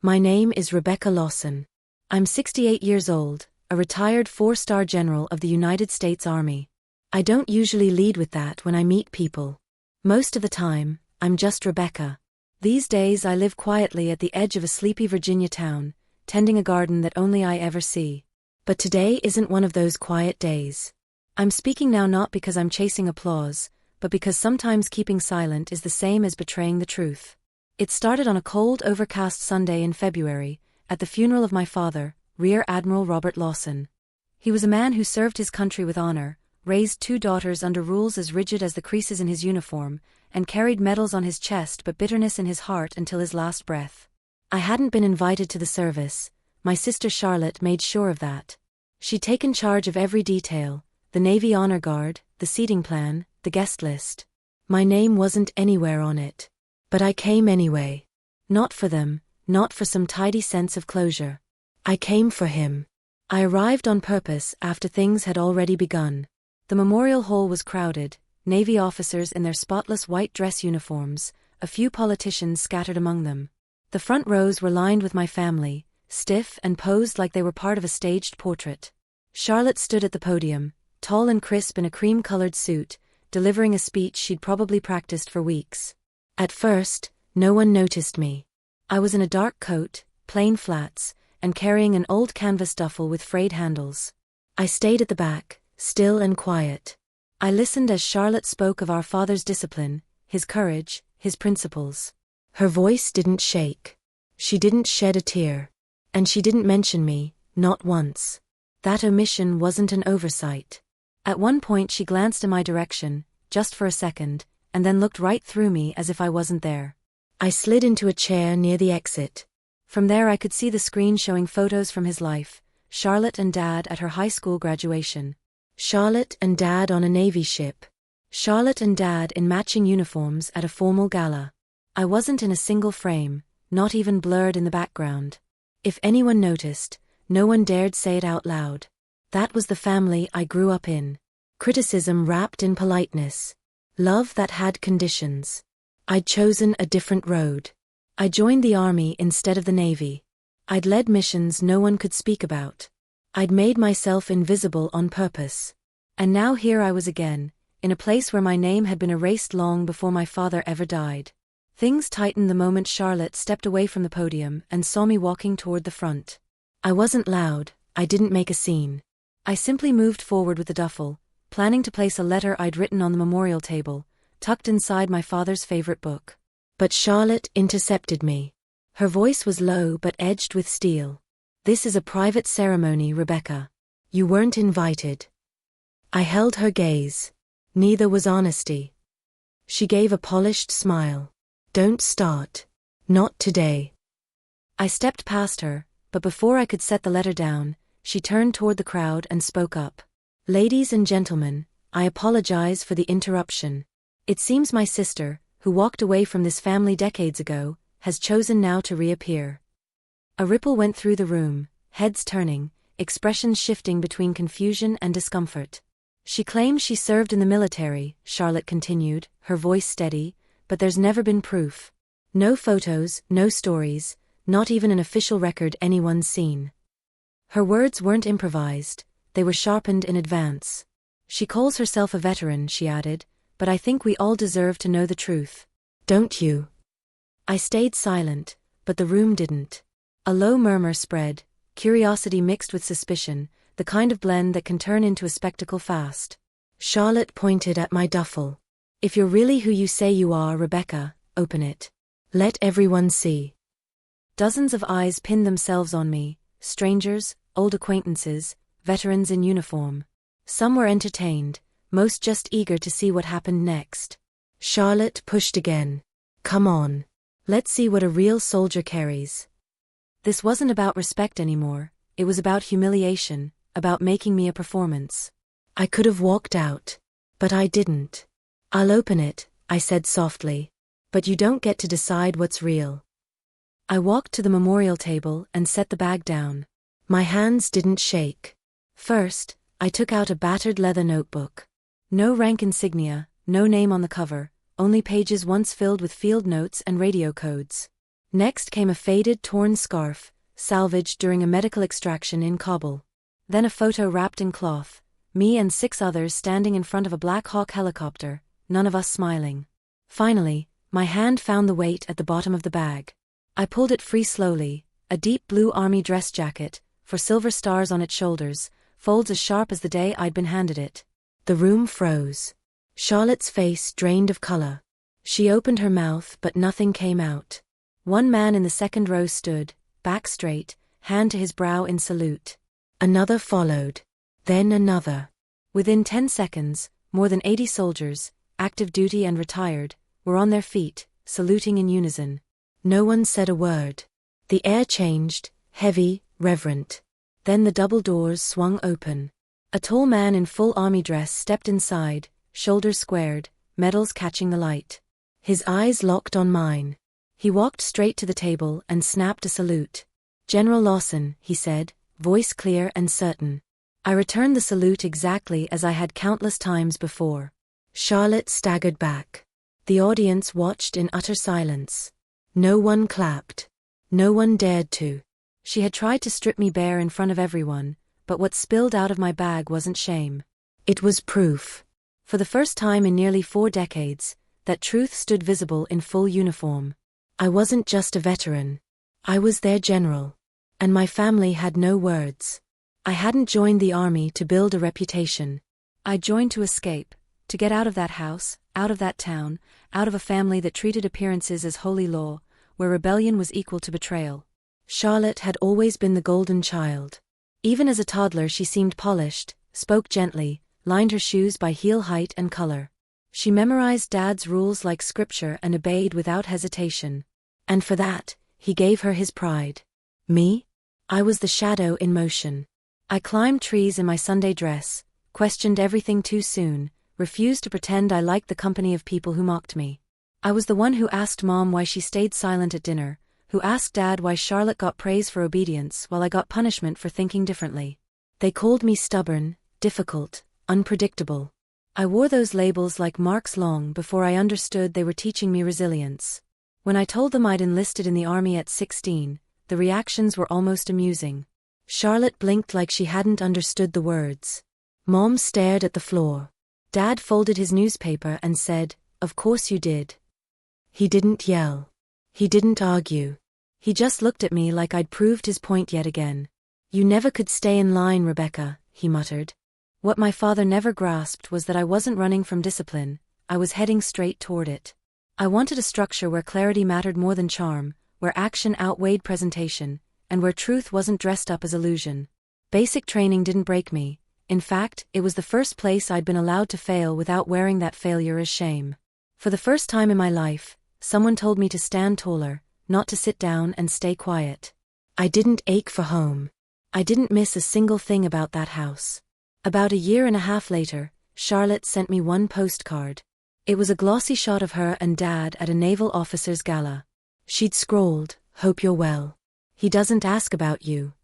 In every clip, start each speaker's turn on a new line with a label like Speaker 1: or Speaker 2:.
Speaker 1: My name is Rebecca Lawson. I'm 68 years old, a retired 4-star general of the United States Army. I don't usually lead with that when I meet people. Most of the time, I'm just Rebecca. These days I live quietly at the edge of a sleepy Virginia town, tending a garden that only I ever see. But today isn't one of those quiet days. I'm speaking now not because I'm chasing applause, but because sometimes keeping silent is the same as betraying the truth. It started on a cold, overcast Sunday in February, at the funeral of my father, Rear Admiral Robert Lawson. He was a man who served his country with honor, raised 2 daughters under rules as rigid as the creases in his uniform, and carried medals on his chest but bitterness in his heart until his last breath. I hadn't been invited to the service. My sister Charlotte made sure of that. She'd taken charge of every detail, the Navy Honor Guard, the seating plan, the guest list. My name wasn't anywhere on it. But I came anyway. Not for them, not for some tidy sense of closure. I came for him. I arrived on purpose after things had already begun. The memorial hall was crowded, Navy officers in their spotless white dress uniforms, a few politicians scattered among them. The front rows were lined with my family, stiff and posed like they were part of a staged portrait. Charlotte stood at the podium, tall and crisp in a cream-colored suit, delivering a speech she'd probably practiced for weeks. At first, no one noticed me. I was in a dark coat, plain flats, and carrying an old canvas duffel with frayed handles. I stayed at the back, still and quiet. I listened as Charlotte spoke of our father's discipline, his courage, his principles. Her voice didn't shake. She didn't shed a tear. And she didn't mention me, not once. That omission wasn't an oversight. At one point she glanced in my direction, just for a second, and then looked right through me as if I wasn't there. I slid into a chair near the exit. From there I could see the screen showing photos from his life, Charlotte and Dad at her high school graduation. Charlotte and Dad on a Navy ship. Charlotte and Dad in matching uniforms at a formal gala. I wasn't in a single frame, not even blurred in the background. If anyone noticed, no one dared say it out loud. That was the family I grew up in. Criticism wrapped in politeness. Love that had conditions. I'd chosen a different road. I joined the Army instead of the Navy. I'd led missions no one could speak about. I'd made myself invisible on purpose. And now here I was again, in a place where my name had been erased long before my father ever died. Things tightened the moment Charlotte stepped away from the podium and saw me walking toward the front. I wasn't loud, I didn't make a scene. I simply moved forward with the duffel, planning to place a letter I'd written on the memorial table, tucked inside my father's favorite book. But Charlotte intercepted me. Her voice was low but edged with steel. "This is a private ceremony, Rebecca. You weren't invited." I held her gaze. Neither was honesty. She gave a polished smile. "Don't start. Not today." I stepped past her, but before I could set the letter down, she turned toward the crowd and spoke up. "Ladies and gentlemen, I apologize for the interruption. It seems my sister, who walked away from this family decades ago, has chosen now to reappear." A ripple went through the room, heads turning, expressions shifting between confusion and discomfort. "She claims she served in the military," Charlotte continued, her voice steady, "but there's never been proof. No photos, no stories, not even an official record anyone's seen." Her words weren't improvised, they were sharpened in advance. "She calls herself a veteran," she added, "but I think we all deserve to know the truth. Don't you?" I stayed silent, but the room didn't. A low murmur spread, curiosity mixed with suspicion, the kind of blend that can turn into a spectacle fast. Charlotte pointed at my duffel. "If you're really who you say you are, Rebecca, open it. Let everyone see." Dozens of eyes pinned themselves on me, strangers, old acquaintances, veterans in uniform. Some were entertained, most just eager to see what happened next. Charlotte pushed again. "Come on. Let's see what a real soldier carries." This wasn't about respect anymore, it was about humiliation, about making me a performance. I could have walked out. But I didn't. "I'll open it," I said softly. "But you don't get to decide what's real." I walked to the memorial table and set the bag down. My hands didn't shake. First, I took out a battered leather notebook. No rank insignia, no name on the cover, only pages once filled with field notes and radio codes. Next came a faded, torn scarf, salvaged during a medical extraction in Kabul. Then a photo wrapped in cloth, me and 6 others standing in front of a Black Hawk helicopter, none of us smiling. Finally, my hand found the weight at the bottom of the bag. I pulled it free slowly, a deep blue army dress jacket, for silver stars on its shoulders, folds as sharp as the day I'd been handed it. The room froze. Charlotte's face drained of color. She opened her mouth but nothing came out. One man in the second row stood, back straight, hand to his brow in salute. Another followed. Then another. Within 10 seconds, more than 80 soldiers, active duty and retired, were on their feet, saluting in unison. No one said a word. The air changed, heavy, reverent. Then the double doors swung open. A tall man in full army dress stepped inside, shoulders squared, medals catching the light. His eyes locked on mine. He walked straight to the table and snapped a salute. "General Lawson," he said, voice clear and certain. I returned the salute exactly as I had countless times before. Charlotte staggered back. The audience watched in utter silence. No one clapped. No one dared to. She had tried to strip me bare in front of everyone, but what spilled out of my bag wasn't shame. It was proof. For the first time in nearly 4 decades, that truth stood visible in full uniform. I wasn't just a veteran. I was their general. And my family had no words. I hadn't joined the army to build a reputation. I joined to escape, to get out of that house, out of that town, out of a family that treated appearances as holy law, where rebellion was equal to betrayal. Charlotte had always been the golden child. Even as a toddler she seemed polished, spoke gently, lined her shoes by heel height and color. She memorized Dad's rules like scripture and obeyed without hesitation. And for that, he gave her his pride. Me? I was the shadow in motion. I climbed trees in my Sunday dress, questioned everything too soon, refused to pretend I liked the company of people who mocked me. I was the one who asked Mom why she stayed silent at dinner, who asked Dad why Charlotte got praise for obedience while I got punishment for thinking differently. They called me stubborn, difficult, unpredictable. I wore those labels like marks long before I understood they were teaching me resilience. When I told them I'd enlisted in the army at 16, the reactions were almost amusing. Charlotte blinked like she hadn't understood the words. Mom stared at the floor. Dad folded his newspaper and said, "Of course you did." He didn't yell. He didn't argue. He just looked at me like I'd proved his point yet again. "You never could stay in line, Rebecca," he muttered. What my father never grasped was that I wasn't running from discipline, I was heading straight toward it. I wanted a structure where clarity mattered more than charm, where action outweighed presentation, and where truth wasn't dressed up as illusion. Basic training didn't break me. In fact, it was the first place I'd been allowed to fail without wearing that failure as shame. For the first time in my life, someone told me to stand taller, not to sit down and stay quiet. I didn't ache for home. I didn't miss a single thing about that house. About a year and a half later, Charlotte sent me one postcard. It was a glossy shot of her and Dad at a naval officers' gala. She'd scrawled, "Hope you're well. He doesn't ask about you."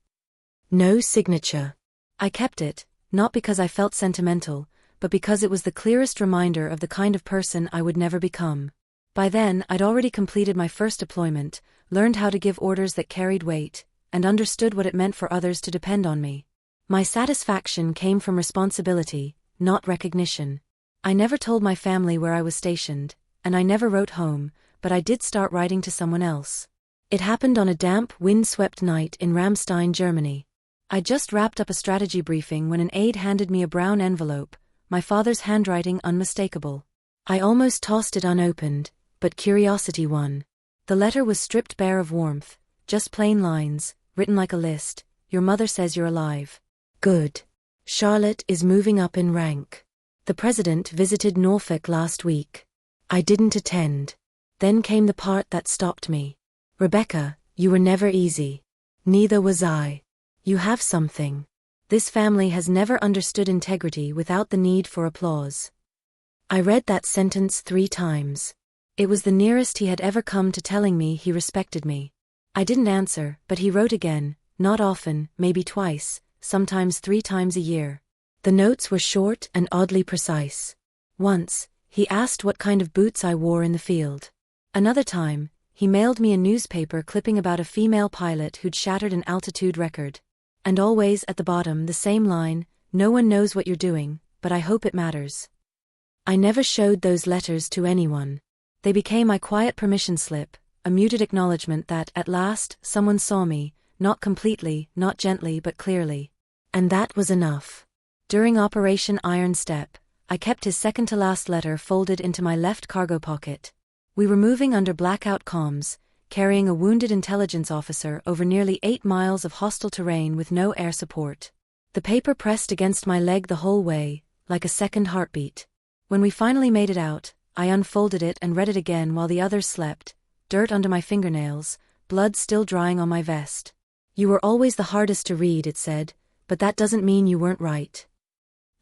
Speaker 1: No signature. I kept it, not because I felt sentimental, but because it was the clearest reminder of the kind of person I would never become. By then, I'd already completed my first deployment, learned how to give orders that carried weight, and understood what it meant for others to depend on me. My satisfaction came from responsibility, not recognition. I never told my family where I was stationed, and I never wrote home, but I did start writing to someone else. It happened on a damp, wind-swept night in Ramstein, Germany. I just wrapped up a strategy briefing when an aide handed me a brown envelope, my father's handwriting unmistakable. I almost tossed it unopened, but curiosity won. The letter was stripped bare of warmth, just plain lines, written like a list. "Your mother says you're alive. Good. Charlotte is moving up in rank. The president visited Norfolk last week. I didn't attend." Then came the part that stopped me. "Rebecca, you were never easy. Neither was I. You have something. This family has never understood integrity without the need for applause." I read that sentence 3 times. It was the nearest he had ever come to telling me he respected me. I didn't answer, but he wrote again, not often, maybe twice, sometimes 3 times a year. The notes were short and oddly precise. Once, he asked what kind of boots I wore in the field. Another time, He mailed me a newspaper clipping about a female pilot who'd shattered an altitude record. And always at the bottom the same line, "No one knows what you're doing, but I hope it matters." I never showed those letters to anyone. They became my quiet permission slip, a muted acknowledgement that, at last, someone saw me, not completely, not gently but clearly. And that was enough. During Operation Iron Step, I kept his second-to-last letter folded into my left cargo pocket. We were moving under blackout comms, carrying a wounded intelligence officer over nearly 8 miles of hostile terrain with no air support. The paper pressed against my leg the whole way, like a second heartbeat. When we finally made it out, I unfolded it and read it again while the others slept, dirt under my fingernails, blood still drying on my vest. "You were always the hardest to read," it said, "but that doesn't mean you weren't right."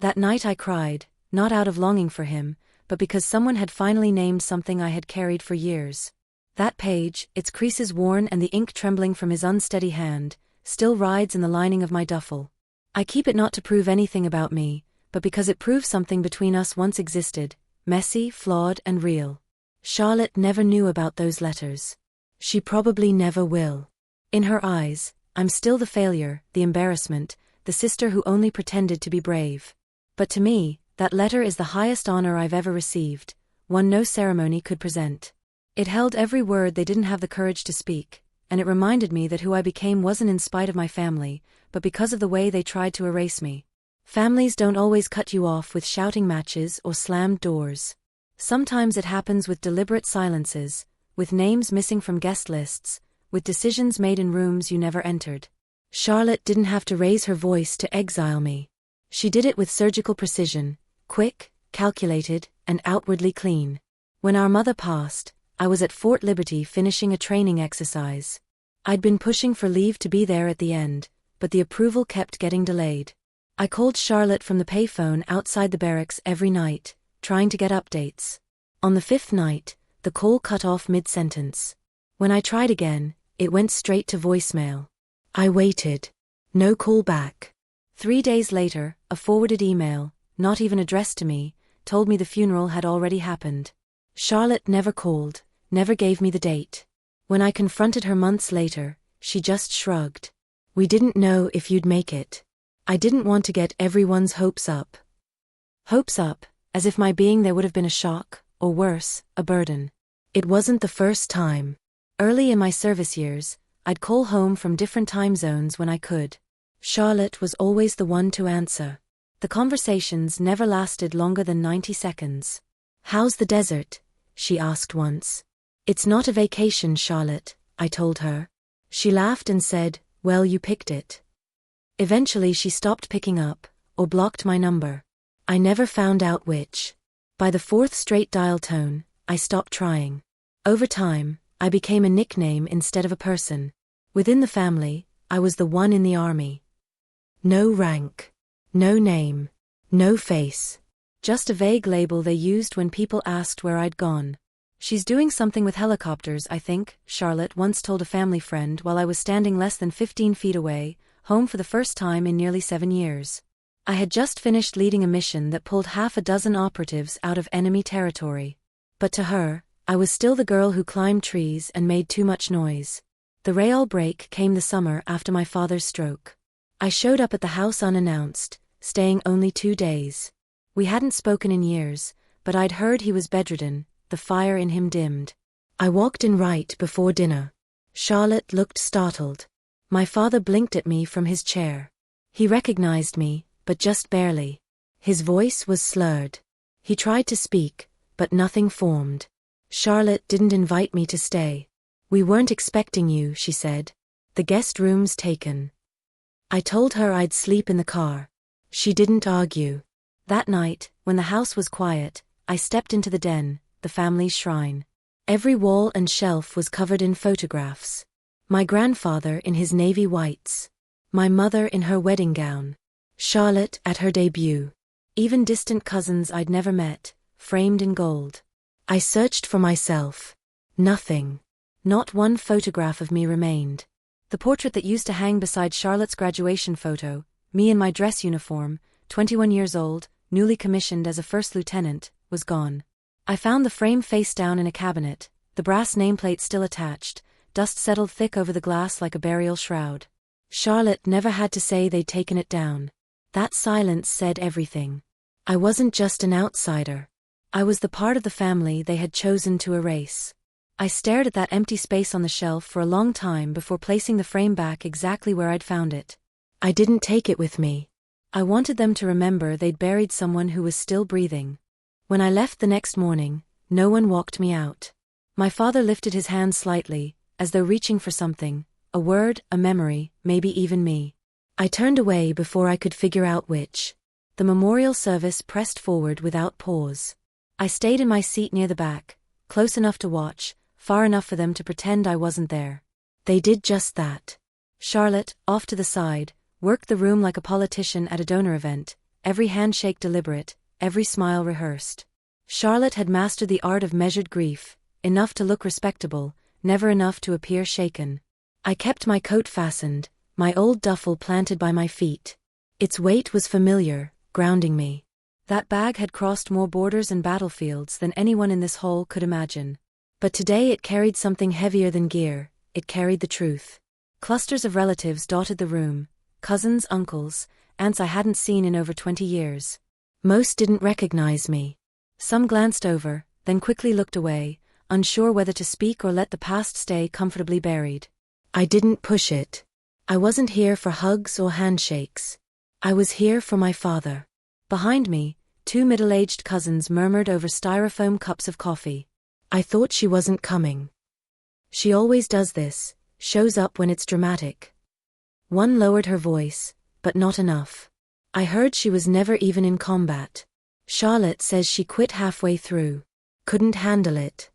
Speaker 1: That night I cried, not out of longing for him, but because someone had finally named something I had carried for years. That page, its creases worn and the ink trembling from his unsteady hand, still rides in the lining of my duffel. I keep it not to prove anything about me, but because it proves something between us once existed, messy, flawed, and real. Charlotte never knew about those letters. She probably never will. In her eyes, I'm still the failure, the embarrassment, the sister who only pretended to be brave. But to me, that letter is the highest honor I've ever received, one no ceremony could present. It held every word they didn't have the courage to speak, and it reminded me that who I became wasn't in spite of my family, but because of the way they tried to erase me. Families don't always cut you off with shouting matches or slammed doors. Sometimes it happens with deliberate silences, with names missing from guest lists, with decisions made in rooms you never entered. Charlotte didn't have to raise her voice to exile me. She did it with surgical precision, quick, calculated, and outwardly clean. When our mother passed, I was at Fort Liberty finishing a training exercise. I'd been pushing for leave to be there at the end, but the approval kept getting delayed. I called Charlotte from the payphone outside the barracks every night, trying to get updates. On the 5th night, the call cut off mid-sentence. When I tried again, it went straight to voicemail. I waited. No call back. 3 days later, a forwarded email, not even addressed to me, told me the funeral had already happened. Charlotte never called, never gave me the date. When I confronted her months later, she just shrugged. "We didn't know if you'd make it." I didn't want to get everyone's hopes up. Hopes up, as if my being there would have been a shock, or worse, a burden. It wasn't the first time. Early in my service years, I'd call home from different time zones when I could. Charlotte was always the one to answer. The conversations never lasted longer than 90 seconds. "How's the desert?" she asked once. "It's not a vacation, Charlotte," I told her. She laughed and said, "Well, you picked it." Eventually she stopped picking up, or blocked my number. I never found out which. By the 4th straight dial tone, I stopped trying. Over time, I became a nickname instead of a person. Within the family, I was the one in the army. No rank. No name. No face. Just a vague label they used when people asked where I'd gone. "She's doing something with helicopters, I think," Charlotte once told a family friend while I was standing less than 15 feet away, home for the first time in nearly 7 years. I had just finished leading a mission that pulled half a dozen operatives out of enemy territory. But to her, I was still the girl who climbed trees and made too much noise. The real break came the summer after my father's stroke. I showed up at the house unannounced, staying only 2 days. We hadn't spoken in years, but I'd heard he was bedridden, the fire in him dimmed. I walked in right before dinner. Charlotte looked startled. My father blinked at me from his chair. He recognized me, but just barely. His voice was slurred. He tried to speak, but nothing formed. "Charlotte didn't invite me to stay. We weren't expecting you," she said. "The guest room's taken." I told her I'd sleep in the car. She didn't argue. That night, when the house was quiet, I stepped into the den, the family's shrine. Every wall and shelf was covered in photographs. My grandfather in his navy whites. My mother in her wedding gown. Charlotte at her debut. Even distant cousins I'd never met, framed in gold. I searched for myself. Nothing. Not one photograph of me remained. The portrait that used to hang beside Charlotte's graduation photo, me in my dress uniform, 21 years old, newly commissioned as a first lieutenant, was gone. I found the frame face down in a cabinet, the brass nameplate still attached, dust settled thick over the glass like a burial shroud. Charlotte never had to say they'd taken it down. That silence said everything. I wasn't just an outsider. I was the part of the family they had chosen to erase. I stared at that empty space on the shelf for a long time before placing the frame back exactly where I'd found it. I didn't take it with me. I wanted them to remember they'd buried someone who was still breathing. When I left the next morning, no one walked me out. My father lifted his hand slightly, as though reaching for something, a word, a memory, maybe even me. I turned away before I could figure out which. The memorial service pressed forward without pause. I stayed in my seat near the back, close enough to watch, far enough for them to pretend I wasn't there. They did just that. Charlotte, off to the side, worked the room like a politician at a donor event, every handshake deliberate, every smile rehearsed. Charlotte had mastered the art of measured grief, enough to look respectable, never enough to appear shaken. I kept my coat fastened, my old duffel planted by my feet. Its weight was familiar, grounding me. That bag had crossed more borders and battlefields than anyone in this hall could imagine. But today it carried something heavier than gear, it carried the truth. Clusters of relatives dotted the room, cousins, uncles, aunts I hadn't seen in over 20 years. Most didn't recognize me. Some glanced over, then quickly looked away, unsure whether to speak or let the past stay comfortably buried. I didn't push it. I wasn't here for hugs or handshakes. I was here for my father. Behind me, 2 middle-aged cousins murmured over styrofoam cups of coffee. I thought she wasn't coming. She always does this, shows up when it's dramatic. One lowered her voice, but not enough. I heard she was never even in combat. Charlotte says she quit halfway through. Couldn't handle it.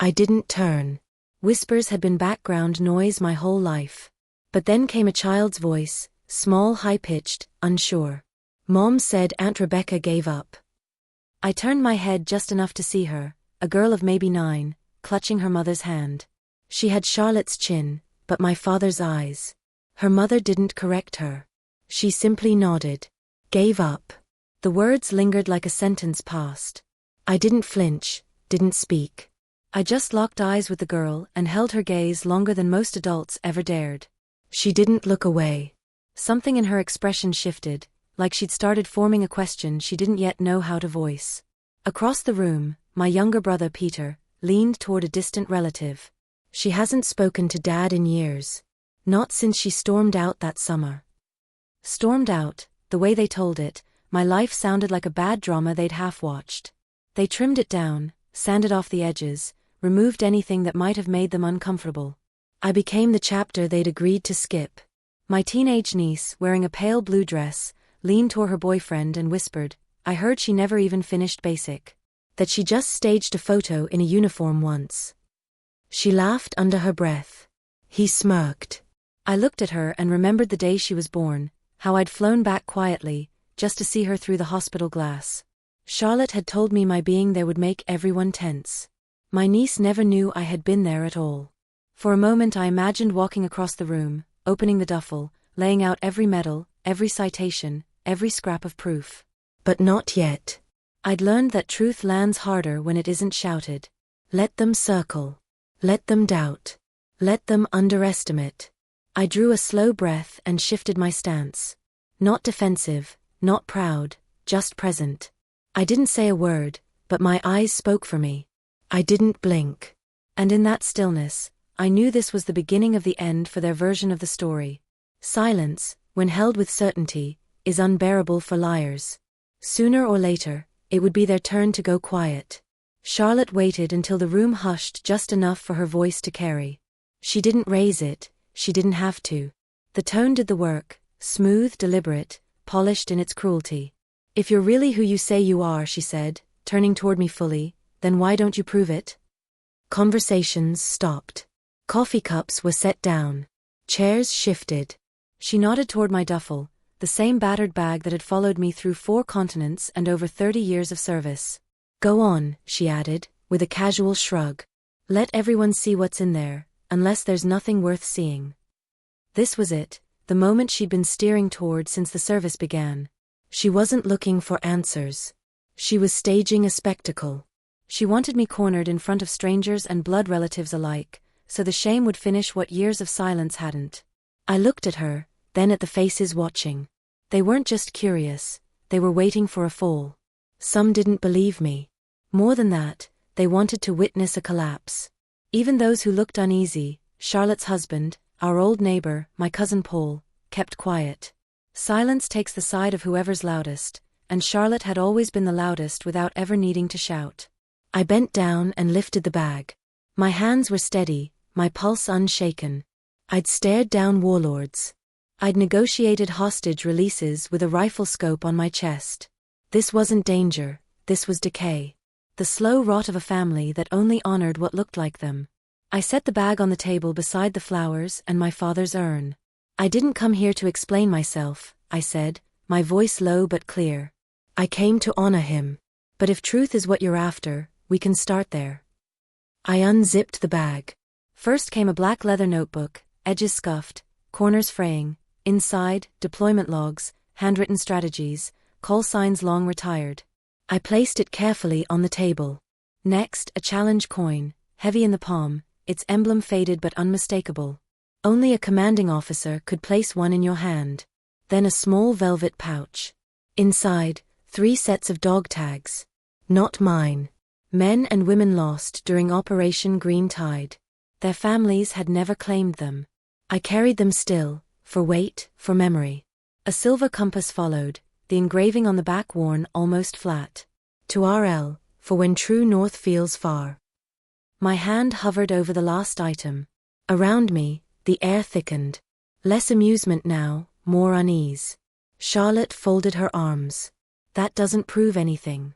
Speaker 1: I didn't turn. Whispers had been background noise my whole life. But then came a child's voice, small, high-pitched, unsure. Mom said Aunt Rebecca gave up. I turned my head just enough to see her, a girl of maybe 9, clutching her mother's hand. She had Charlotte's chin, but my father's eyes. Her mother didn't correct her. She simply nodded. Gave up. The words lingered like a sentence past. I didn't flinch, didn't speak. I just locked eyes with the girl and held her gaze longer than most adults ever dared. She didn't look away. Something in her expression shifted, like she'd started forming a question she didn't yet know how to voice. Across the room, my younger brother Peter leaned toward a distant relative. She hasn't spoken to Dad in years. Not since she stormed out that summer. Stormed out, the way they told it, my life sounded like a bad drama they'd half-watched. They trimmed it down, sanded off the edges, removed anything that might have made them uncomfortable. I became the chapter they'd agreed to skip. My teenage niece, wearing a pale blue dress, leaned toward her boyfriend and whispered, I heard she never even finished basic. That she just staged a photo in a uniform once. She laughed under her breath. He smirked. I looked at her and remembered the day she was born, how I'd flown back quietly, just to see her through the hospital glass. Charlotte had told me my being there would make everyone tense. My niece never knew I had been there at all. For a moment I imagined walking across the room, opening the duffel, laying out every medal, every citation, every scrap of proof. But not yet. I'd learned that truth lands harder when it isn't shouted. Let them circle. Let them doubt. Let them underestimate. I drew a slow breath and shifted my stance. Not defensive, not proud, just present. I didn't say a word, but my eyes spoke for me. I didn't blink. And in that stillness, I knew this was the beginning of the end for their version of the story. Silence, when held with certainty, is unbearable for liars. Sooner or later, it would be their turn to go quiet. Charlotte waited until the room hushed just enough for her voice to carry. She didn't raise it, she didn't have to. The tone did the work, smooth, deliberate, polished in its cruelty. If you're really who you say you are, she said, turning toward me fully, then why don't you prove it? Conversations stopped. Coffee cups were set down. Chairs shifted. She nodded toward my duffel, the same battered bag that had followed me through 4 continents and over 30 years of service. Go on, she added, with a casual shrug. Let everyone see what's in there, unless there's nothing worth seeing. This was it, the moment she'd been steering toward since the service began. She wasn't looking for answers. She was staging a spectacle. She wanted me cornered in front of strangers and blood relatives alike, so the shame would finish what years of silence hadn't. I looked at her, then at the faces watching. They weren't just curious, they were waiting for a fall. Some didn't believe me. More than that, they wanted to witness a collapse. Even those who looked uneasy, Charlotte's husband, our old neighbor, my cousin Paul, kept quiet. Silence takes the side of whoever's loudest, and Charlotte had always been the loudest without ever needing to shout. I bent down and lifted the bag. My hands were steady, my pulse unshaken. I'd stared down warlords. I'd negotiated hostage releases with a rifle scope on my chest. This wasn't danger, this was decay. The slow rot of a family that only honored what looked like them. I set the bag on the table beside the flowers and my father's urn. I didn't come here to explain myself, I said, my voice low but clear. I came to honor him. But if truth is what you're after, we can start there. I unzipped the bag. First came a black leather notebook, edges scuffed, corners fraying, inside, deployment logs, handwritten strategies, call signs long retired. I placed it carefully on the table. Next, a challenge coin, heavy in the palm, its emblem faded but unmistakable. Only a commanding officer could place one in your hand. Then a small velvet pouch. Inside, 3 sets of dog tags. Not mine. Men and women lost during Operation Green Tide. Their families had never claimed them. I carried them still, for weight, for memory. A silver compass followed, the engraving on the back worn almost flat. To RL, for when true north feels far. My hand hovered over the last item. Around me, the air thickened. Less amusement now, more unease. Charlotte folded her arms. That doesn't prove anything.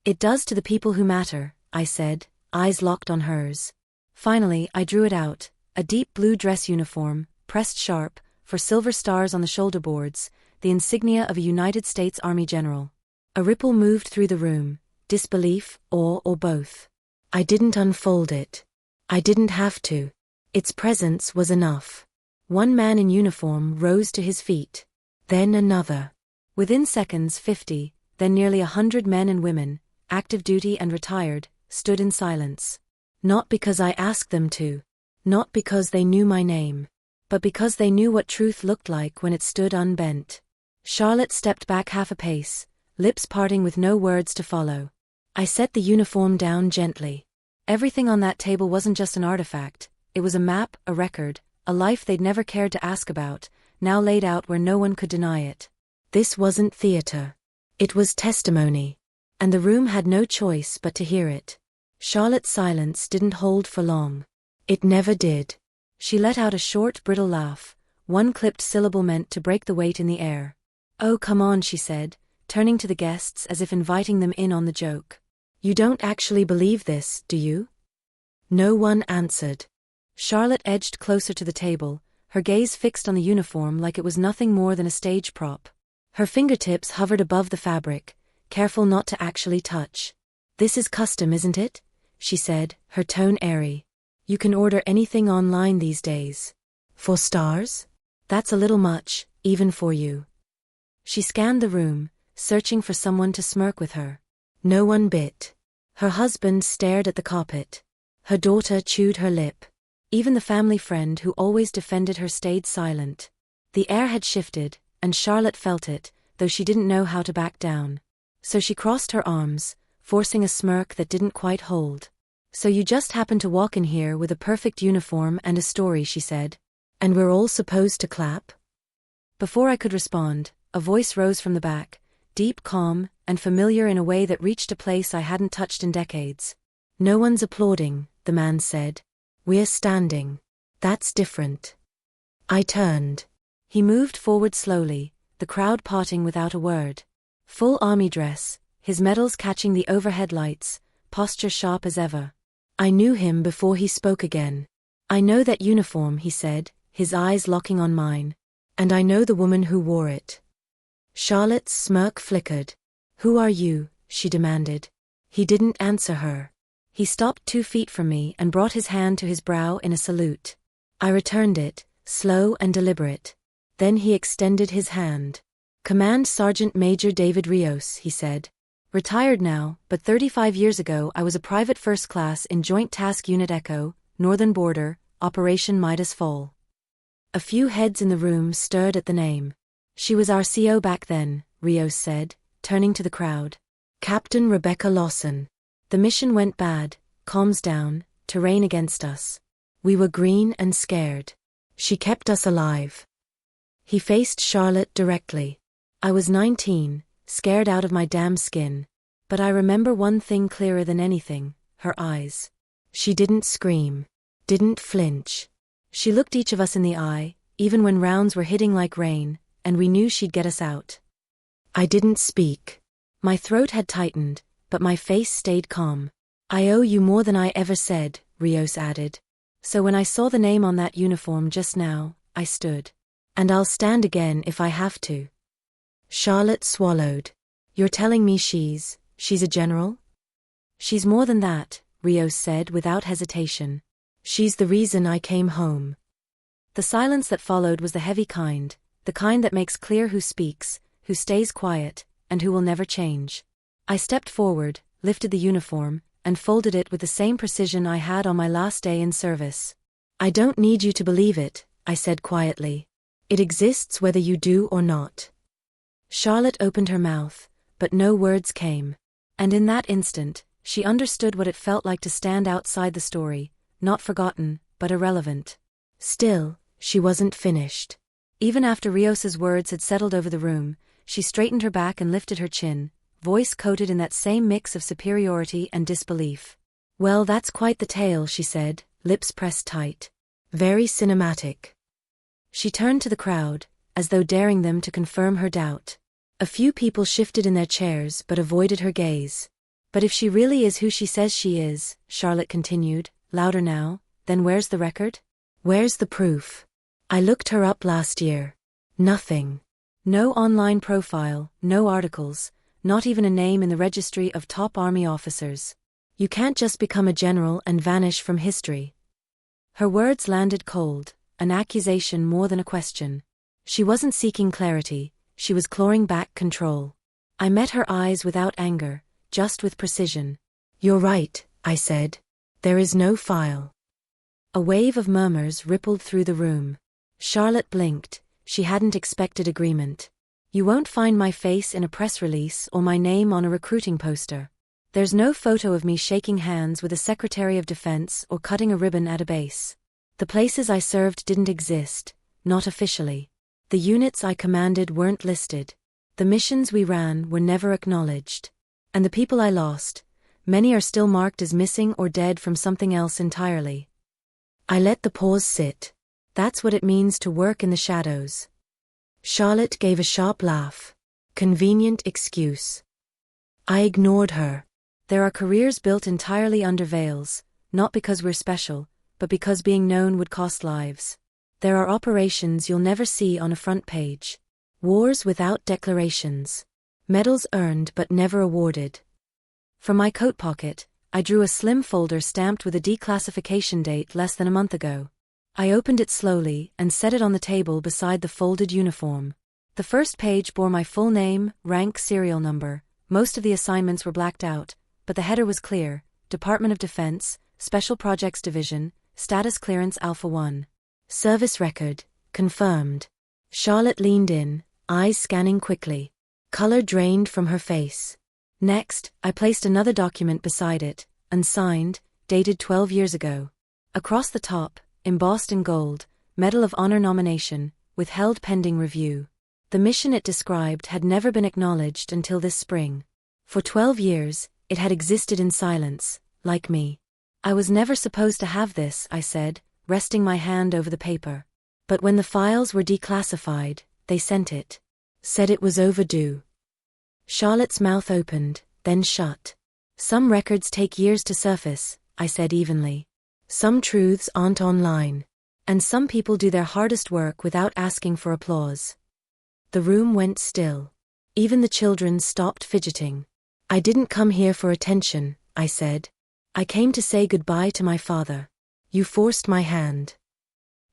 Speaker 1: It does to the people who matter, I said, eyes locked on hers. Finally, I drew it out, a deep blue dress uniform, pressed sharp, for silver stars on the shoulder boards, the insignia of a United States Army general. A ripple moved through the room, disbelief, awe, or both. I didn't unfold it. I didn't have to. Its presence was enough. One man in uniform rose to his feet. Then another. Within seconds 50, then nearly 100 men and women, active duty and retired, stood in silence. Not because I asked them to. Not because they knew my name. But because they knew what truth looked like when it stood unbent. Charlotte stepped back half a pace, lips parting with no words to follow. I set the uniform down gently. Everything on that table wasn't just an artifact, it was a map, a record, a life they'd never cared to ask about, now laid out where no one could deny it. This wasn't theater. It was testimony. And the room had no choice but to hear it. Charlotte's silence didn't hold for long. It never did. She let out a short, brittle laugh, one clipped syllable meant to break the weight in the air. Oh, come on, she said, turning to the guests as if inviting them in on the joke. You don't actually believe this, do you? No one answered. Charlotte edged closer to the table, her gaze fixed on the uniform like it was nothing more than a stage prop. Her fingertips hovered above the fabric, careful not to actually touch. This is custom, isn't it? She said, her tone airy. You can order anything online these days. For stars? That's a little much, even for you. She scanned the room, searching for someone to smirk with her. No one bit. Her husband stared at the carpet. Her daughter chewed her lip. Even the family friend who always defended her stayed silent. The air had shifted, and Charlotte felt it, though she didn't know how to back down. So she crossed her arms, forcing a smirk that didn't quite hold. So you just happened to walk in here with a perfect uniform and a story, she said. And we're all supposed to clap? Before I could respond, a voice rose from the back, deep, calm, and familiar in a way that reached a place I hadn't touched in decades. No one's applauding, the man said. We're standing. That's different. I turned. He moved forward slowly, the crowd parting without a word. Full army dress, his medals catching the overhead lights, posture sharp as ever. I knew him before he spoke again. I know that uniform, he said, his eyes locking on mine. And I know the woman who wore it. Charlotte's smirk flickered. Who are you? She demanded. He didn't answer her. He stopped 2 feet from me and brought his hand to his brow in a salute. I returned it, slow and deliberate. Then he extended his hand. Command Sergeant Major David Rios, he said. Retired now, but 35 years ago I was a private first class in Joint Task Unit Echo, Northern Border, Operation Midas Fall. A few heads in the room stirred at the name. She was our CO back then, Rios said, turning to the crowd. Captain Rebecca Lawson. The mission went bad, comms down, terrain against us. We were green and scared. She kept us alive. He faced Charlotte directly. I was 19, scared out of my damn skin. But I remember one thing clearer than anything, her eyes. She didn't scream. Didn't flinch. She looked each of us in the eye, even when rounds were hitting like rain, and we knew she'd get us out. I didn't speak. My throat had tightened, but my face stayed calm. I owe you more than I ever said, Rios added. So when I saw the name on that uniform just now, I stood. And I'll stand again if I have to. Charlotte swallowed. You're telling me she's a general? She's more than that, Rios said without hesitation. She's the reason I came home. The silence that followed was the heavy kind, the kind that makes clear who speaks, who stays quiet, and who will never change. I stepped forward, lifted the uniform, and folded it with the same precision I had on my last day in service. I don't need you to believe it, I said quietly. It exists whether you do or not. Charlotte opened her mouth, but no words came. And in that instant, she understood what it felt like to stand outside the story, not forgotten, but irrelevant. Still, she wasn't finished. Even after Rios's words had settled over the room, she straightened her back and lifted her chin, voice coated in that same mix of superiority and disbelief. Well, that's quite the tale, she said, lips pressed tight. Very cinematic. She turned to the crowd, as though daring them to confirm her doubt. A few people shifted in their chairs but avoided her gaze. But if she really is who she says she is, Charlotte continued, louder now, then where's the record? Where's the proof? I looked her up last year. Nothing. No online profile, no articles, not even a name in the registry of top army officers. You can't just become a general and vanish from history. Her words landed cold, an accusation more than a question. She wasn't seeking clarity, she was clawing back control. I met her eyes without anger, just with precision. You're right, I said. There is no file. A wave of murmurs rippled through the room. Charlotte blinked, she hadn't expected agreement. You won't find my face in a press release or my name on a recruiting poster. There's no photo of me shaking hands with a Secretary of Defense or cutting a ribbon at a base. The places I served didn't exist, not officially. The units I commanded weren't listed. The missions we ran were never acknowledged. And the people I lost, many are still marked as missing or dead from something else entirely. I let the pause sit. That's what it means to work in the shadows. Charlotte gave a sharp laugh. Convenient excuse. I ignored her. There are careers built entirely under veils, not because we're special, but because being known would cost lives. There are operations you'll never see on a front page. Wars without declarations. Medals earned but never awarded. From my coat pocket, I drew a slim folder stamped with a declassification date less than a month ago. I opened it slowly and set it on the table beside the folded uniform. The first page bore my full name, rank, serial number. Most of the assignments were blacked out, but the header was clear: Department of Defense, Special Projects Division, Status Clearance Alpha 1. Service record, confirmed. Charlotte leaned in, eyes scanning quickly. Color drained from her face. Next, I placed another document beside it, unsigned, dated 12 years ago. Across the top, embossed in gold, Medal of Honor nomination, withheld pending review. The mission it described had never been acknowledged until this spring. For 12 years, it had existed in silence, like me. I was never supposed to have this, I said, resting my hand over the paper. But when the files were declassified, they sent it. Said it was overdue. Charlotte's mouth opened, then shut. Some records take years to surface, I said evenly. Some truths aren't online. And some people do their hardest work without asking for applause. The room went still. Even the children stopped fidgeting. I didn't come here for attention, I said. I came to say goodbye to my father. You forced my hand.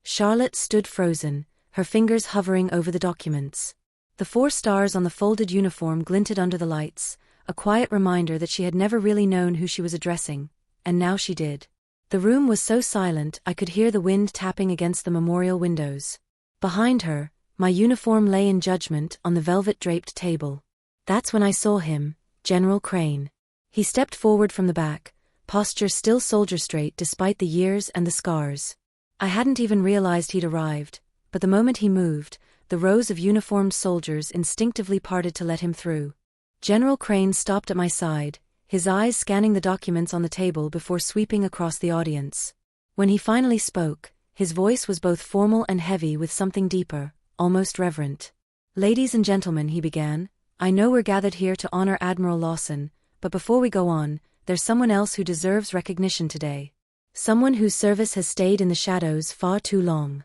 Speaker 1: Charlotte stood frozen, her fingers hovering over the documents. The 4 stars on the folded uniform glinted under the lights, a quiet reminder that she had never really known who she was addressing, and now she did. The room was so silent I could hear the wind tapping against the memorial windows. Behind her, my uniform lay in judgment on the velvet-draped table. That's when I saw him, General Crane. He stepped forward from the back, posture still soldier-straight despite the years and the scars. I hadn't even realized he'd arrived, but the moment he moved, the rows of uniformed soldiers instinctively parted to let him through. General Crane stopped at my side, his eyes scanning the documents on the table before sweeping across the audience. When he finally spoke, his voice was both formal and heavy with something deeper, almost reverent. "Ladies and gentlemen," he began, "I know we're gathered here to honor Admiral Lawson, but before we go on, there's someone else who deserves recognition today. Someone whose service has stayed in the shadows far too long."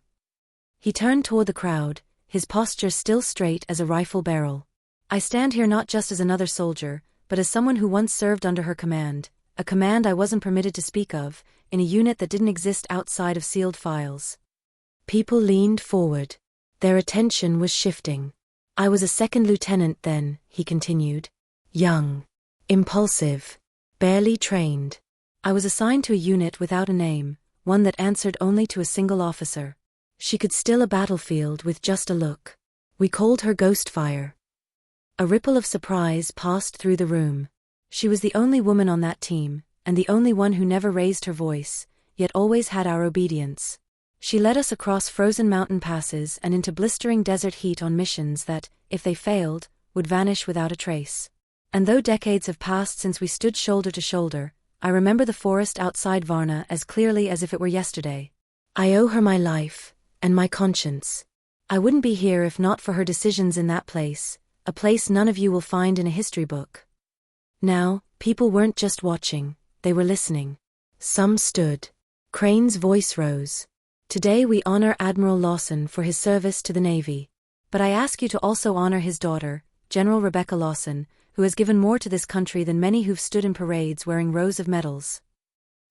Speaker 1: He turned toward the crowd, his posture still straight as a rifle barrel. "I stand here not just as another soldier, but as someone who once served under her command, a command I wasn't permitted to speak of, in a unit that didn't exist outside of sealed files." People leaned forward. Their attention was shifting. "I was a second lieutenant then," he continued. "Young. Impulsive. Barely trained. I was assigned to a unit without a name, one that answered only to a single officer. She could still a battlefield with just a look. We called her Ghostfire." A ripple of surprise passed through the room. She was the only woman on that team, and the only one who never raised her voice, yet always had our obedience. She led us across frozen mountain passes and into blistering desert heat on missions that, if they failed, would vanish without a trace. And though decades have passed since we stood shoulder to shoulder, I remember the forest outside Varna as clearly as if it were yesterday. I owe her my life, and my conscience. I wouldn't be here if not for her decisions in that place, a place none of you will find in a history book. Now, people weren't just watching, they were listening. Some stood. Crane's voice rose. "Today we honor Admiral Lawson for his service to the Navy. But I ask you to also honor his daughter, General Rebecca Lawson, who has given more to this country than many who've stood in parades wearing rows of medals."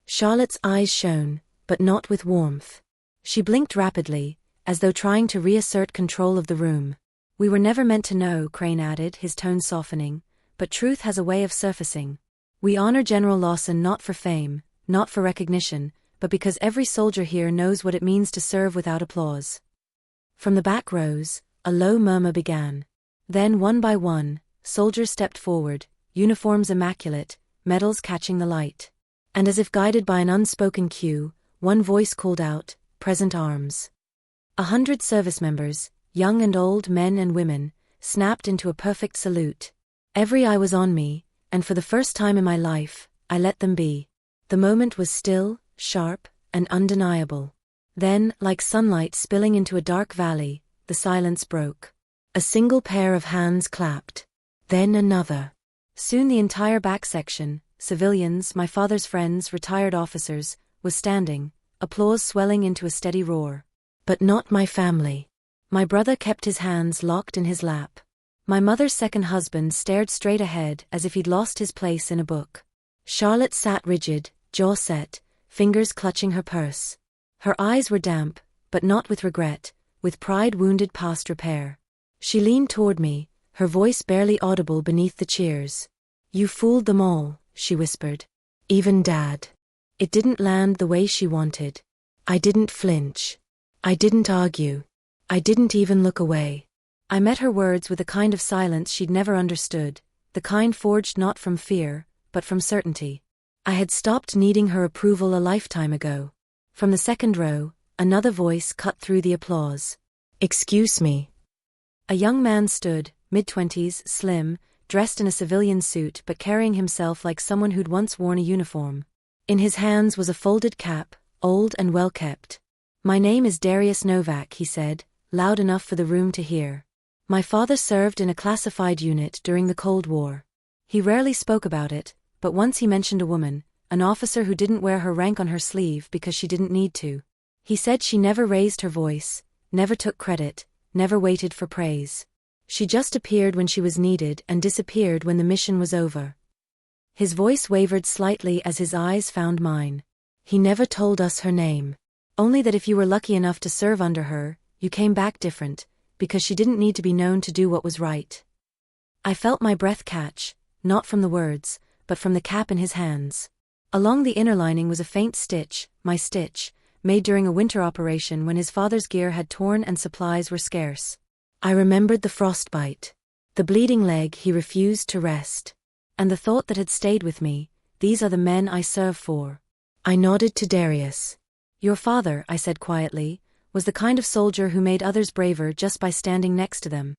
Speaker 1: Charlotte's eyes shone, but not with warmth. She blinked rapidly, as though trying to reassert control of the room. "We were never meant to know," Crane added, his tone softening, "but truth has a way of surfacing. We honor General Lawson not for fame, not for recognition, but because every soldier here knows what it means to serve without applause." From the back rows, a low murmur began. Then one by one, soldiers stepped forward, uniforms immaculate, medals catching the light. And as if guided by an unspoken cue, one voice called out, "Present arms." 100 service members, young and old men and women, snapped into a perfect salute. Every eye was on me, and for the first time in my life, I let them be. The moment was still, sharp, and undeniable. Then, like sunlight spilling into a dark valley, the silence broke. A single pair of hands clapped. Then another. Soon the entire back section, civilians, my father's friends, retired officers, was standing, applause swelling into a steady roar. But not my family. My brother kept his hands locked in his lap. My mother's second husband stared straight ahead as if he'd lost his place in a book. Charlotte sat rigid, jaw set, fingers clutching her purse. Her eyes were damp, but not with regret, with pride wounded past repair. She leaned toward me, her voice barely audible beneath the cheers. "You fooled them all," she whispered. "Even Dad." It didn't land the way she wanted. I didn't flinch. I didn't argue. I didn't even look away. I met her words with a kind of silence she'd never understood, the kind forged not from fear, but from certainty. I had stopped needing her approval a lifetime ago. From the second row, another voice cut through the applause. "Excuse me." A young man stood, mid-twenties, slim, dressed in a civilian suit but carrying himself like someone who'd once worn a uniform. In his hands was a folded cap, old and well-kept. "My name is Darius Novak," he said, loud enough for the room to hear. "My father served in a classified unit during the Cold War. He rarely spoke about it, but once he mentioned a woman, an officer who didn't wear her rank on her sleeve because she didn't need to. He said she never raised her voice, never took credit, never waited for praise. She just appeared when she was needed and disappeared when the mission was over." His voice wavered slightly as his eyes found mine. "He never told us her name. Only that if you were lucky enough to serve under her, you came back different, because she didn't need to be known to do what was right." I felt my breath catch, not from the words, but from the cap in his hands. Along the inner lining was a faint stitch, my stitch, made during a winter operation when his father's gear had torn and supplies were scarce. I remembered the frostbite, the bleeding leg he refused to rest, and the thought that had stayed with me, these are the men I serve for. I nodded to Darius. Your father, I said quietly, was the kind of soldier who made others braver just by standing next to them.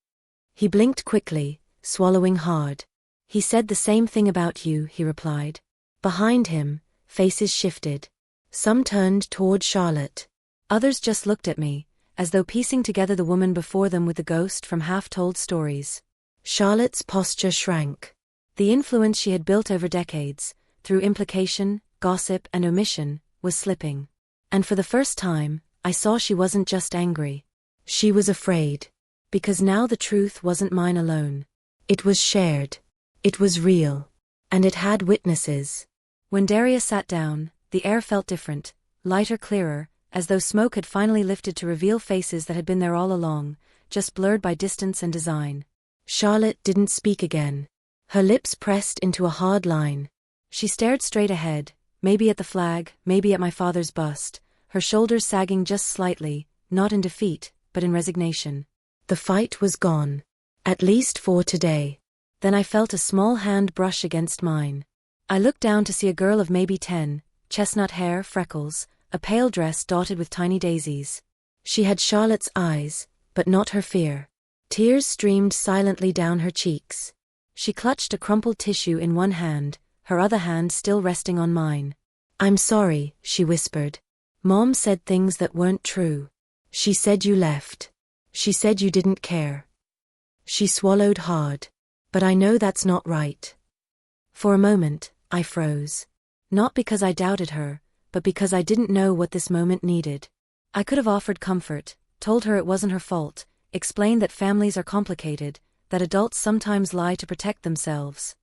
Speaker 1: He blinked quickly, swallowing hard. He said the same thing about you, he replied. Behind him, faces shifted. Some turned toward Charlotte. Others just looked at me, as though piecing together the woman before them with the ghost from half-told stories. Charlotte's posture shrank. The influence she had built over decades, through implication, gossip and omission, was slipping. And for the first time, I saw she wasn't just angry. She was afraid. Because now the truth wasn't mine alone. It was shared. It was real. And it had witnesses. When Darius sat down, the air felt different, lighter, clearer, as though smoke had finally lifted to reveal faces that had been there all along, just blurred by distance and design. Charlotte didn't speak again. Her lips pressed into a hard line. She stared straight ahead, maybe at the flag, maybe at my father's bust, her shoulders sagging just slightly, not in defeat, but in resignation. The fight was gone. At least for today. Then I felt a small hand brush against mine. I looked down to see a girl of maybe 10, chestnut hair, freckles, a pale dress dotted with tiny daisies. She had Charlotte's eyes, but not her fear. Tears streamed silently down her cheeks. She clutched a crumpled tissue in one hand, her other hand still resting on mine. I'm sorry, she whispered. Mom said things that weren't true. She said you left. She said you didn't care. She swallowed hard. But I know that's not right. For a moment, I froze. Not because I doubted her, but because I didn't know what this moment needed. I could have offered comfort, told her it wasn't her fault, explained that families are complicated, that adults sometimes lie to protect themselves.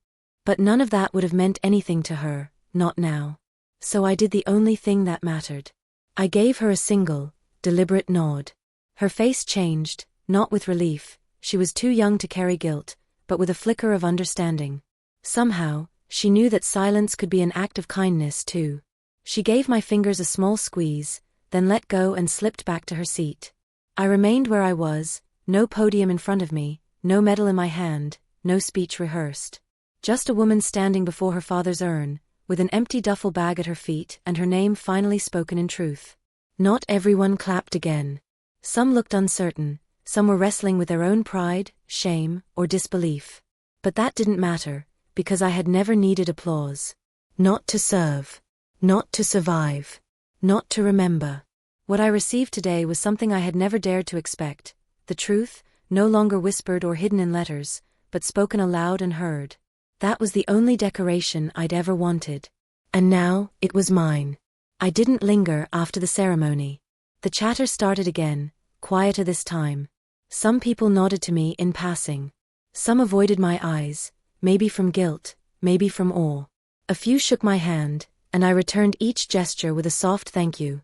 Speaker 1: But none of that would have meant anything to her, not now. So I did the only thing that mattered. I gave her a single, deliberate nod. Her face changed, not with relief, she was too young to carry guilt, but with a flicker of understanding. Somehow, she knew that silence could be an act of kindness too. She gave my fingers a small squeeze, then let go and slipped back to her seat. I remained where I was, no podium in front of me, no medal in my hand, no speech rehearsed. Just a woman standing before her father's urn, with an empty duffel bag at her feet and her name finally spoken in truth. Not everyone clapped again. Some looked uncertain, some were wrestling with their own pride, shame, or disbelief. But that didn't matter, because I had never needed applause. Not to serve. Not to survive. Not to remember. What I received today was something I had never dared to expect. The truth, no longer whispered or hidden in letters, but spoken aloud and heard. That was the only decoration I'd ever wanted. And now, it was mine. I didn't linger after the ceremony. The chatter started again, quieter this time. Some people nodded to me in passing. Some avoided my eyes, maybe from guilt, maybe from awe. A few shook my hand, and I returned each gesture with a soft thank you.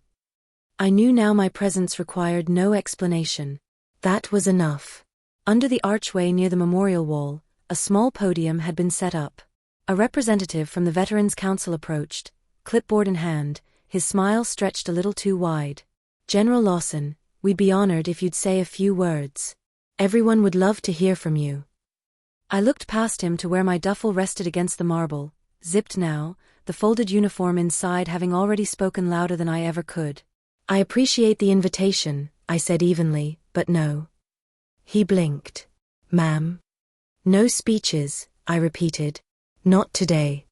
Speaker 1: I knew now my presence required no explanation. That was enough. Under the archway near the memorial wall, a small podium had been set up. A representative from the Veterans Council approached, clipboard in hand, his smile stretched a little too wide. General Lawson, we'd be honored if you'd say a few words. Everyone would love to hear from you. I looked past him to where my duffel rested against the marble, zipped now, the folded uniform inside having already spoken louder than I ever could. I appreciate the invitation, I said evenly, but no. He blinked. Ma'am? No speeches, I repeated. Not today.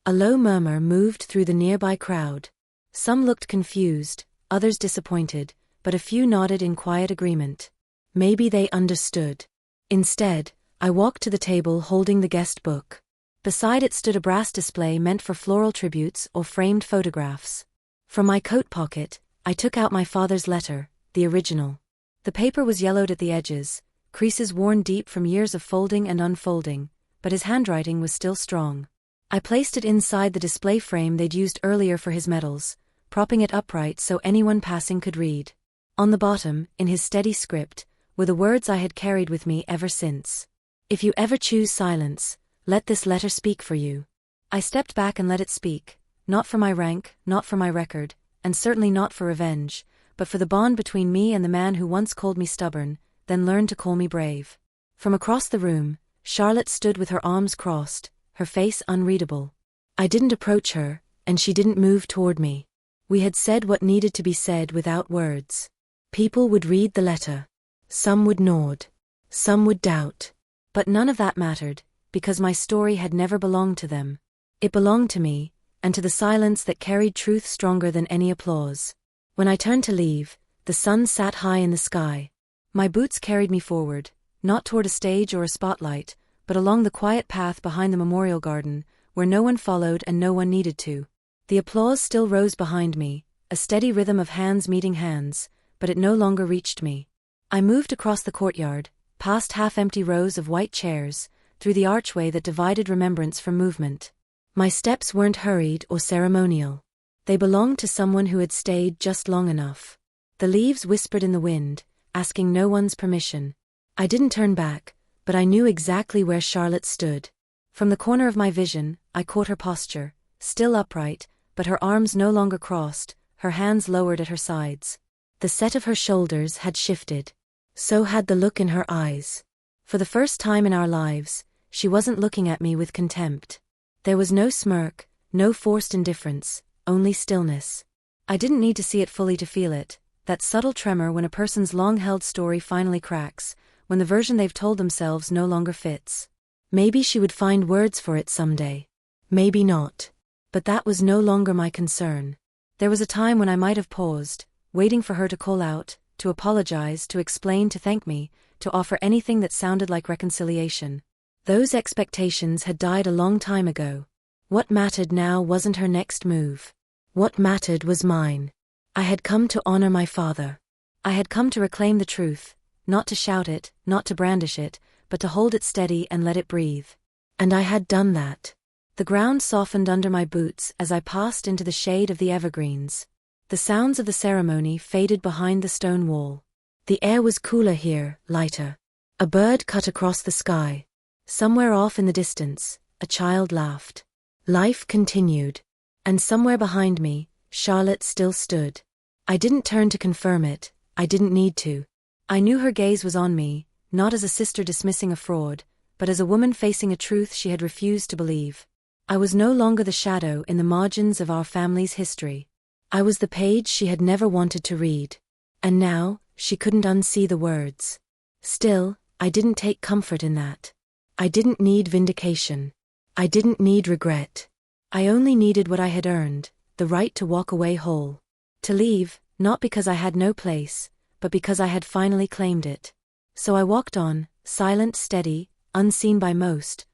Speaker 1: A low murmur moved through the nearby crowd. Some looked confused, others disappointed, but a few nodded in quiet agreement. Maybe they understood. Instead, I walked to the table holding the guest book. Beside it stood a brass display meant for floral tributes or framed photographs. From my coat pocket, I took out my father's letter, the original. The paper was yellowed at the edges, creases worn deep from years of folding and unfolding, but his handwriting was still strong. I placed it inside the display frame they'd used earlier for his medals, propping it upright so anyone passing could read. On the bottom, in his steady script, were the words I had carried with me ever since. If you ever choose silence, Let this letter speak for you. I stepped back and let it speak, not for my rank, not for my record, and certainly not for revenge, but for the bond between me and the man who once called me stubborn, then learned to call me brave. From across the room, Charlotte stood with her arms crossed, her face unreadable. I didn't approach her, and she didn't move toward me. We had said what needed to be said without words. People would read the letter. Some would nod. Some would doubt. But none of that mattered, because my story had never belonged to them. It belonged to me, and to the silence that carried truth stronger than any applause. When I turned to leave, the sun sat high in the sky. My boots carried me forward, not toward a stage or a spotlight, but along the quiet path behind the memorial garden, where no one followed and no one needed to. The applause still rose behind me, a steady rhythm of hands meeting hands, but it no longer reached me. I moved across the courtyard, past half-empty rows of white chairs, through the archway that divided remembrance from movement. My steps weren't hurried or ceremonial. They belonged to someone who had stayed just long enough. The leaves whispered in the wind, asking no one's permission. I didn't turn back, but I knew exactly where Charlotte stood. From the corner of my vision, I caught her posture, still upright, but her arms no longer crossed, her hands lowered at her sides. The set of her shoulders had shifted. So had the look in her eyes. For the first time in our lives, she wasn't looking at me with contempt. There was no smirk, no forced indifference, only stillness. I didn't need to see it fully to feel it, that subtle tremor when a person's long-held story finally cracks, when the version they've told themselves no longer fits. Maybe she would find words for it someday. Maybe not. But that was no longer my concern. There was a time when I might have paused, waiting for her to call out, to apologize, to explain, to thank me, to offer anything that sounded like reconciliation. Those expectations had died a long time ago. What mattered now wasn't her next move. What mattered was mine. I had come to honor my father. I had come to reclaim the truth, not to shout it, not to brandish it, but to hold it steady and let it breathe. And I had done that. The ground softened under my boots as I passed into the shade of the evergreens. The sounds of the ceremony faded behind the stone wall. The air was cooler here, lighter. A bird cut across the sky. Somewhere off in the distance, a child laughed. Life continued. And somewhere behind me, Charlotte still stood. I didn't turn to confirm it, I didn't need to. I knew her gaze was on me, not as a sister dismissing a fraud, but as a woman facing a truth she had refused to believe. I was no longer the shadow in the margins of our family's history. I was the page she had never wanted to read. And now, she couldn't unsee the words. Still, I didn't take comfort in that. I didn't need vindication. I didn't need regret. I only needed what I had earned, the right to walk away whole. To leave, not because I had no place, but because I had finally claimed it. So I walked on, silent, steady, unseen by most,